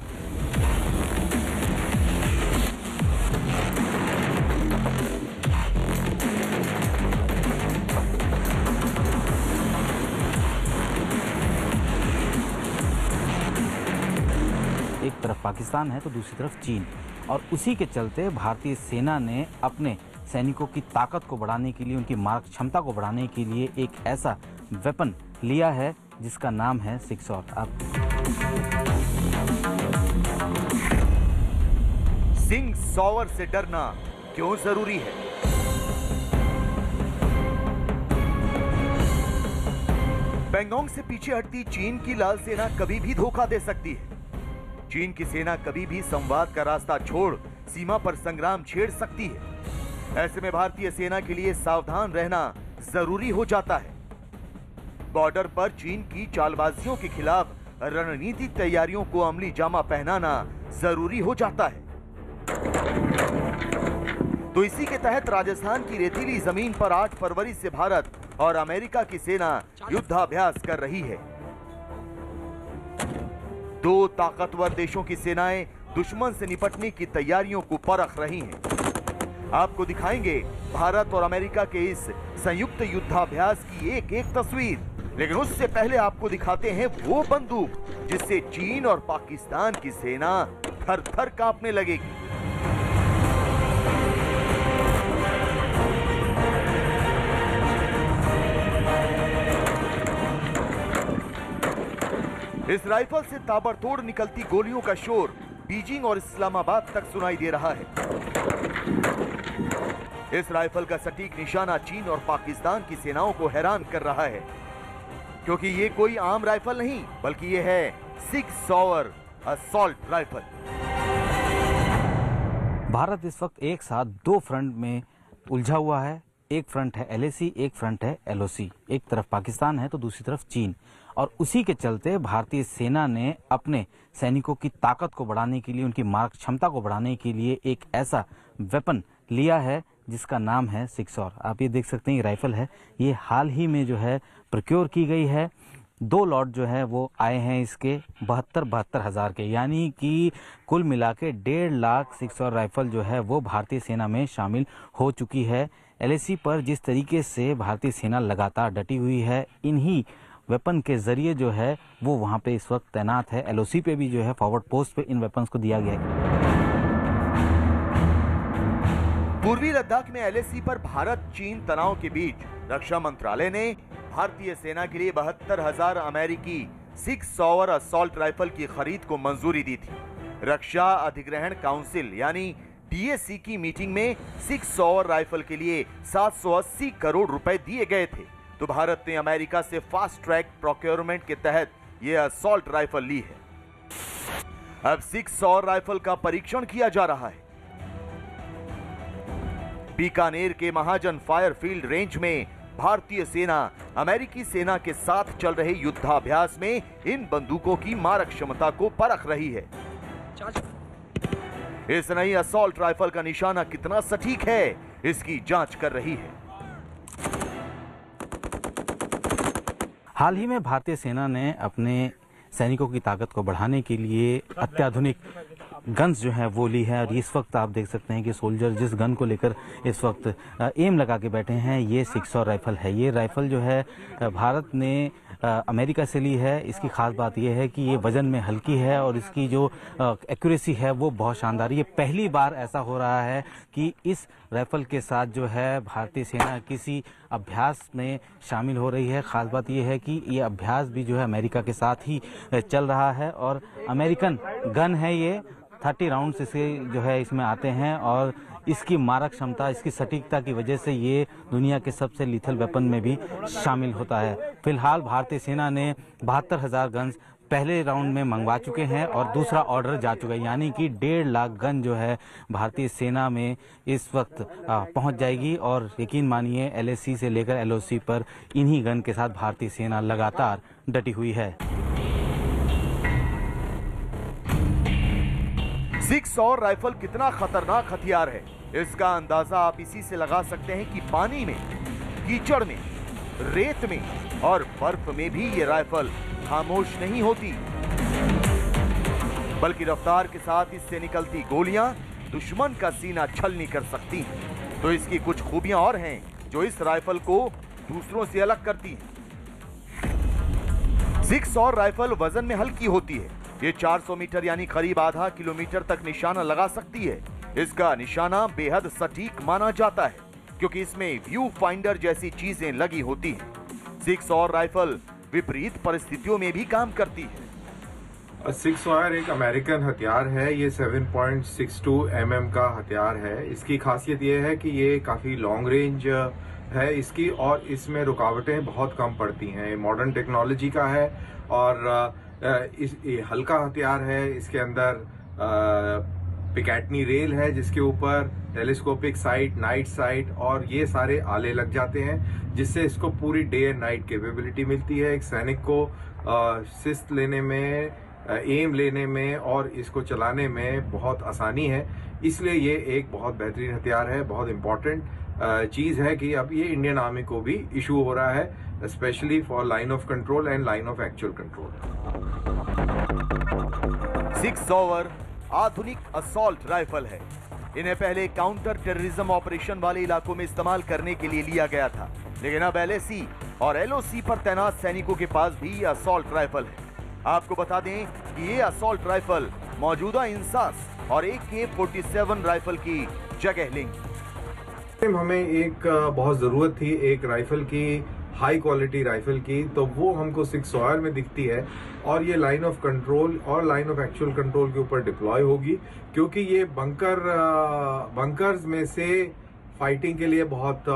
एक तरफ पाकिस्तान है तो दूसरी तरफ चीन, और उसी के चलते भारतीय सेना ने अपने सैनिकों की ताकत को बढ़ाने के लिए, उनकी मारक क्षमता को बढ़ाने के लिए एक ऐसा वेपन लिया है जिसका नाम है सिक्सॉर। सिक्सॉर से डरना क्यों जरूरी है? पैंगोंग से पीछे हटती चीन की लाल सेना कभी भी धोखा दे सकती है। चीन की सेना कभी भी संवाद का रास्ता छोड़ सीमा पर संग्राम छेड़ सकती है। ऐसे में भारतीय सेना के लिए सावधान रहना जरूरी हो जाता है। बॉर्डर पर चीन की चालबाजियों के खिलाफ रणनीतिक तैयारियों को अमली जामा पहनाना जरूरी हो जाता है। तो इसी के तहत राजस्थान की रेतीली जमीन पर 8 फरवरी से भारत और अमेरिका की सेना युद्धाभ्यास कर रही है। दो ताकतवर देशों की सेनाएं दुश्मन से निपटने की तैयारियों को परख रही हैं। आपको दिखाएंगे भारत और अमेरिका के इस संयुक्त युद्धाभ्यास की एक एक तस्वीर, लेकिन उससे पहले आपको दिखाते हैं वो बंदूक जिससे चीन और पाकिस्तान की सेना थर-थर कांपने लगेगी। इस राइफल से ताबड़तोड़ निकलती गोलियों का शोर बीजिंग और इस्लामाबाद तक सुनाई दे रहा है। इस राइफल का सटीक निशाना चीन और पाकिस्तान की सेनाओं को हैरान कर रहा है, क्योंकि ये कोई आम राइफल नहीं बल्कि ये है सिक्सॉर असॉल्ट राइफल। भारत इस वक्त एक साथ दो फ्रंट में उलझा हुआ है। एक फ्रंट है LAC, एक फ्रंट है LOC। एक तरफ पाकिस्तान है तो दूसरी तरफ चीन, और उसी के चलते भारतीय सेना ने अपने सैनिकों की ताकत को बढ़ाने के लिए, उनकी मारक क्षमता को बढ़ाने के लिए एक ऐसा वेपन लिया है जिसका नाम है सिक्सॉर। आप ये देख सकते हैं, ये राइफल है, ये हाल ही में जो है प्रोक्योर की गई है। 2 लॉट जो है वो आए हैं इसके 72 हज़ार के, यानी कि कुल मिला के 1.5 लाख सिक्सॉर राइफल जो है वो भारतीय सेना में शामिल हो चुकी है। LAC पर जिस तरीके से भारतीय सेना लगातार डटी हुई है, इन्हीं वेपन के जरिए जो है वो वहाँ पे इस वक्त तैनात है। LOC पे भी जो है फॉरवर्ड पोस्ट पे इन वेपन्स को दिया गया है। पूर्वी लद्दाख में LAC पर भारत चीन तनाव के बीच रक्षा मंत्रालय ने भारतीय सेना के लिए 72,000 अमेरिकी सिक्सॉर असॉल्ट राइफल की खरीद को मंजूरी दी थी। रक्षा अधिग्रहण काउंसिल यानी DAC की मीटिंग में सिक्सॉर राइफल के लिए 780 करोड़ रुपए दिए गए थे। तो भारत ने अमेरिका से फास्ट ट्रैक प्रोक्योरमेंट के तहत यह असॉल्ट राइफल ली है। अब सिक्सॉर राइफल का परीक्षण किया जा रहा है। बीकानेर के महाजन फायरफील्ड रेंज में भारतीय सेना अमेरिकी सेना के साथ चल रहे युद्धाभ्यास में इन बंदूकों की मारक क्षमता को परख रही है। इस नई असॉल्ट राइफल का निशाना कितना सटीक है, इसकी जांच कर रही है। हाल ही में भारतीय सेना ने अपने सैनिकों की ताकत को बढ़ाने के लिए अत्याधुनिक गन्स जो है वो ली है, और इस वक्त आप देख सकते हैं कि सोल्जर जिस गन को लेकर इस वक्त एम लगा के बैठे हैं, ये सिक्सॉर राइफल है। ये राइफल जो है भारत ने अमेरिका से ली है। इसकी खास बात यह है कि ये वजन में हल्की है और इसकी जो एक्यूरेसी है वो बहुत शानदार है। ये पहली बार ऐसा हो रहा है कि इस राइफल के साथ जो है भारतीय सेना किसी अभ्यास में शामिल हो रही है। खास बात यह है कि ये अभ्यास भी जो है अमेरिका के साथ ही चल रहा है, और अमेरिकन गन है ये। 30 राउंड्स इसके जो है इसमें आते हैं, और इसकी मारक क्षमता, इसकी सटीकता की वजह से ये दुनिया के सबसे लीथल वेपन में भी शामिल होता है। फिलहाल भारतीय सेना ने 72,000 गन्स पहले राउंड में मंगवा चुके हैं और दूसरा ऑर्डर जा चुका है, यानी कि 1.5 लाख गन जो है भारतीय सेना में इस वक्त पहुंच जाएगी। और यकीन मानिए LAC से लेकर LOC पर इन्हीं गन के साथ भारतीय सेना लगातार डटी हुई है। 6 राइफल कितना खतरनाक हथियार है, इसका अंदाजा आप इसी से लगा सकते हैं कि पानी में, कीचड़ में, रेत में और बर्फ में भी ये राइफल खामोश नहीं होती, बल्कि रफ्तार के साथ इससे निकलती गोलियां दुश्मन का सीना छलनी कर सकती हैं। तो इसकी कुछ खूबियां और हैं जो इस राइफल को दूसरों से अलग करती हैं। 6 राइफल वजन में हल्की होती है। ये 400 मीटर यानी करीब आधा किलोमीटर तक निशाना लगा सकती है। इसका निशाना बेहद सटीक माना जाता है क्योंकि इसमें व्यू फाइंडर जैसी चीजें लगी होती हैं। 6 राइफल विपरीत परिस्थितियों में भी काम करती है। 6 एक अमेरिकन हथियार है। ये 7.62 mm का हथियार है। इसकी खासियत ये है कि ये काफ़ी लॉन्ग रेंज है इसकी और इसमें रुकावटें बहुत कम पड़ती हैं। मॉडर्न टेक्नोलॉजी का है और ये हल्का हथियार है। इसके अंदर पिकैटनी रेल है जिसके ऊपर टेलीस्कोपिक साइट, नाइट साइट और ये सारे आले लग जाते हैं जिससे इसको पूरी डे एंड नाइट कैपेबिलिटी मिलती है। एक सैनिक को शिस्त लेने में, एम लेने में और इसको चलाने में बहुत आसानी है। इसलिए ये एक बहुत बेहतरीन हथियार है। बहुत इम्पोर्टेंट चीज़ है कि अब ये इंडियन आर्मी को भी इशू हो रहा है, specially for line of control and line of actual control. 6 आधुनिक असॉल्ट राइफल है। इन्हें पहले काउंटर टेररिज्म ऑपरेशन वाले इलाकों में इस्तेमाल करने के लिए लिया गया था, लेकिन अब LAC और LOC पर तैनात सैनिकों के पास भी असॉल्ट राइफल है। आपको बता दें कि ये असॉल्ट राइफल मौजूदा इंसास और AK-47 राइफल की जगह लेंगी। हमें एक बहुत ज़रूरत थी एक राइफल की, हाई क्वालिटी राइफल की, तो वो हमको 6 में दिखती है और ये लाइन ऑफ कंट्रोल और लाइन ऑफ एक्चुअल कंट्रोल के ऊपर डिप्लॉय होगी क्योंकि ये बंकर्स में से फाइटिंग के लिए बहुत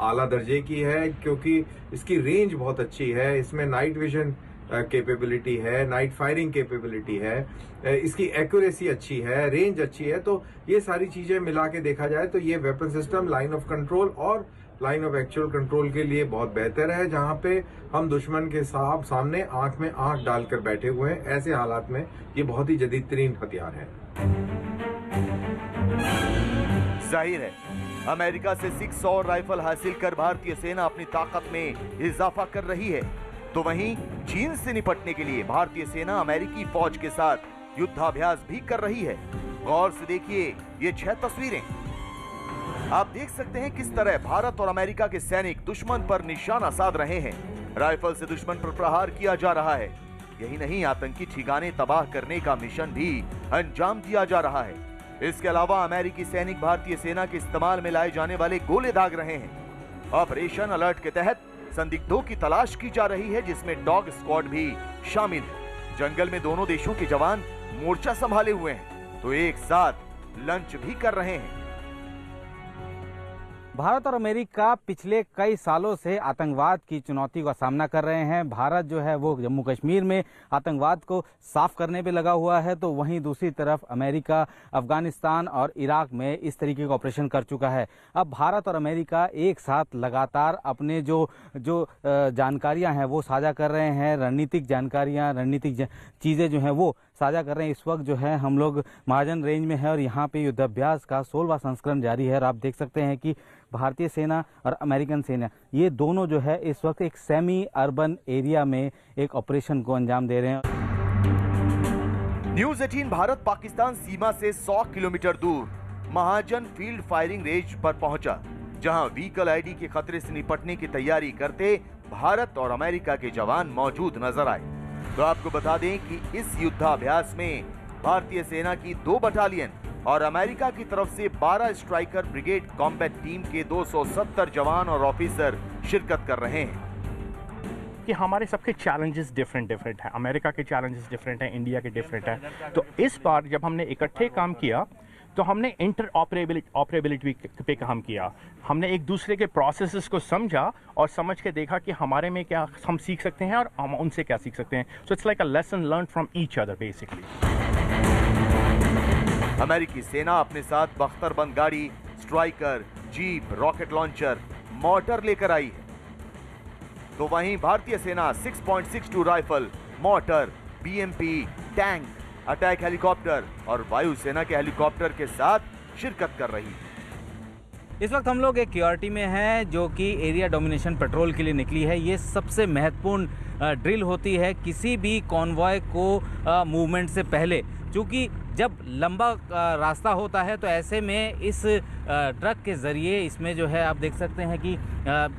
आला दर्जे की है क्योंकि इसकी रेंज बहुत अच्छी है। इसमें नाइट विजन कैपेबिलिटी है, नाइट फायरिंग कैपेबिलिटी है, इसकी एक्यूरेसी अच्छी है, रेंज अच्छी है। तो ये सारी चीज़ें मिला के देखा जाए तो ये weapon system line of control और लाइन ऑफ एक्चुअल कंट्रोल के लिए बहुत बेहतर है, जहां पे हम दुश्मन के सामने आंख में आंख डालकर बैठे हुए हैं। ऐसे हालात में ये बहुत ही जदीदतरीन हथियार है। जाहिर है अमेरिका से 6 राइफल हासिल कर भारतीय सेना अपनी ताकत में इजाफा कर रही है, तो वहीं चीन से निपटने के लिए भारतीय सेना अमेरिकी फौज के साथ युद्धाभ्यास भी कर रही है। गौर से देखिए ये 6 तस्वीरें। आप देख सकते हैं किस तरह भारत और अमेरिका के सैनिक दुश्मन पर निशाना साध रहे हैं। राइफल से दुश्मन पर प्रहार किया जा रहा है। यही नहीं, आतंकी ठिकाने तबाह करने का मिशन भी अंजाम दिया जा रहा है। इसके अलावा अमेरिकी सैनिक भारतीय सेना के इस्तेमाल में लाए जाने वाले गोले दाग रहे हैं। ऑपरेशन अलर्ट के तहत संदिग्धों की तलाश की जा रही है, जिसमें डॉग स्क्वाड भी शामिल है। जंगल में दोनों देशों के जवान मोर्चा संभाले हुए हैं तो एक साथ लंच भी कर रहे हैं। भारत और अमेरिका पिछले कई सालों से आतंकवाद की चुनौती का सामना कर रहे हैं। भारत जो है वो जम्मू कश्मीर में आतंकवाद को साफ करने पे लगा हुआ है, तो वहीं दूसरी तरफ अमेरिका अफगानिस्तान और इराक में इस तरीके का ऑपरेशन कर चुका है। अब भारत और अमेरिका एक साथ लगातार अपने जो जानकारियां हैं वो साझा कर रहे हैं, रणनीतिक जानकारियां, रणनीतिक चीज़ें जो हैं वो साझा कर रहे हैं। इस वक्त जो है हम लोग महाजन रेंज में है और यहाँ पे युद्धाभ्यास का 16वां संस्करण जारी है और आप देख सकते हैं कि भारतीय सेना और अमेरिकन सेना ये दोनों जो है इस वक्त एक सेमी अर्बन एरिया में एक ऑपरेशन को अंजाम दे रहे हैं। न्यूज़ 18 भारत पाकिस्तान सीमा से 100 किलोमीटर दूर महाजन फील्ड फायरिंग रेंज पर पहुंचा, जहां व्हीकल आईडी के खतरे से निपटने की तैयारी करते भारत और अमेरिका के जवान मौजूद नजर आए। तो आपको बता दें कि इस युद्धाभ्यास में भारतीय सेना की 2 बटालियन और अमेरिका की तरफ से 12 स्ट्राइकर ब्रिगेड कॉम्बैट टीम के 270 जवान और ऑफिसर शिरकत कर रहे हैं। कि हमारे सबके चैलेंजेस डिफरेंट हैं। अमेरिका के चैलेंजेस डिफरेंट हैं, इंडिया के डिफरेंट हैं। तो इस बार जब हमने इकट्ठे काम किया तो हमने इंटर ऑपरेबिलिटी पे काम किया। हमने एक दूसरे के प्रोसेसेस को समझा और समझ के देखा कि हमारे में क्या हम सीख सकते हैं और हम उनसे क्या सीख सकते हैं। So it's like a lesson learn from each other basically. अमेरिकी सेना अपने साथ बख्तरबंद गाड़ी, striker, jeep, rocket launcher, mortar लेकर आई है, तो वहीं भारतीय सेना 6.62 rifle, mortar, BMP, tank, attack helicopter और वायुसेना के हेलीकॉप्टर के साथ शिरकत कर रही है। इस वक्त हम लोग एक क्यूआरटी में हैं जो कि एरिया डोमिनेशन पेट्रोल के लिए निकली है। ये सबसे महत्वपूर्ण ड्रिल होती है किसी भी कॉन्वॉय को मूवमेंट से पहले, क्योंकि जब लंबा रास्ता होता है तो ऐसे में इस ट्रक के ज़रिए इसमें जो है आप देख सकते हैं कि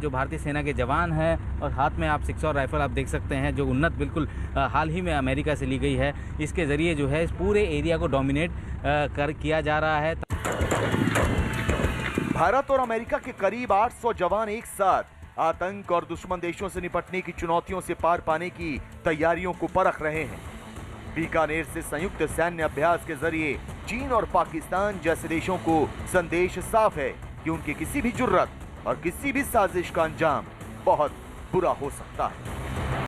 जो भारतीय सेना के जवान हैं और हाथ में आप 6 राइफल आप देख सकते हैं जो उन्नत बिल्कुल हाल ही में अमेरिका से ली गई है, इसके ज़रिए जो है इस पूरे एरिया को डोमिनेट किया जा रहा है। भारत और अमेरिका के करीब 800 जवान एक साथ आतंक और दुश्मन देशों से निपटने की चुनौतियों से पार पाने की तैयारियों को परख रहे हैं। बीकानेर से संयुक्त सैन्य अभ्यास के जरिए चीन और पाकिस्तान जैसे देशों को संदेश साफ है कि उनकी किसी भी जुर्रत और किसी भी साजिश का अंजाम बहुत बुरा हो सकता है।